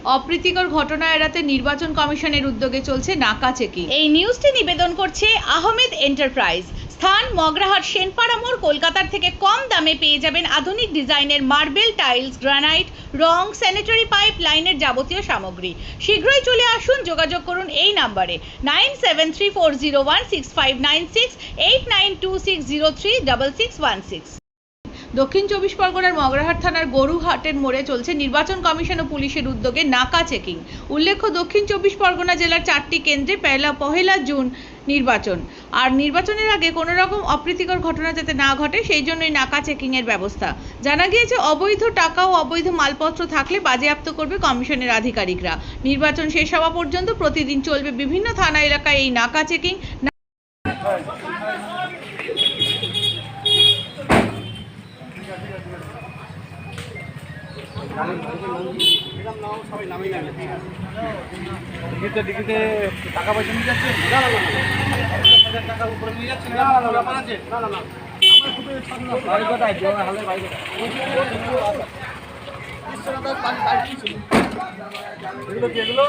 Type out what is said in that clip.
অপ্রীতিকর ঘটনা এড়াতে নির্বাচন কমিশনের উদ্যোগে চলছে নাকা চেকিং। এই নিউজটি নিবেদন করছে আহমেদ এন্টারপ্রাইজ। স্থান মগরাহাট সেনপাড়া মোড়। কলকাতার থেকে কম দামে পেয়ে যাবেন আধুনিক ডিজাইনের মার্বেল, টাইলস, গ্রানাইট, রং, স্যানিটারি পাইপ লাইনের যাবতীয় সামগ্রী। শীঘ্রই চলে আসুন, যোগাযোগ করুন এই নাম্বারে 9734016596, 8926036616। দক্ষিণ চব্বিশ পরগনার মগরাহাট থানার গরুহাটের মোড়ে চলছে নির্বাচন কমিশন ও পুলিশের উদ্যোগে নাকা চেকিং। উল্লেখ্য, দক্ষিণ চব্বিশ পরগনা জেলার 4টি কেন্দ্রে পহেলা জুন নির্বাচন। আর নির্বাচনের আগে কোনো রকম অপ্রীতিকর ঘটনা যাতে না ঘটে সেই জন্যই নাকা চেকিং এর ব্যবস্থা। জানা গিয়েছে, অবৈধ টাকা ও অবৈধ মালপত্র থাকলে বাজেয়াপ্ত করবে কমিশনের আধিকারিকরা। নির্বাচন শেষ হওয়া পর্যন্ত প্রতিদিন চলবে বিভিন্ন থানা এলাকায় এই নাকা চেকিং। টাকা পয়সা নিয়ে যাচ্ছে, টাকা উপরে নিয়ে যাচ্ছে, ব্যাপার আছে। বাড়ি কোথায়? হালের বাড়ি কোথায়? এগুলো কি? এগুলো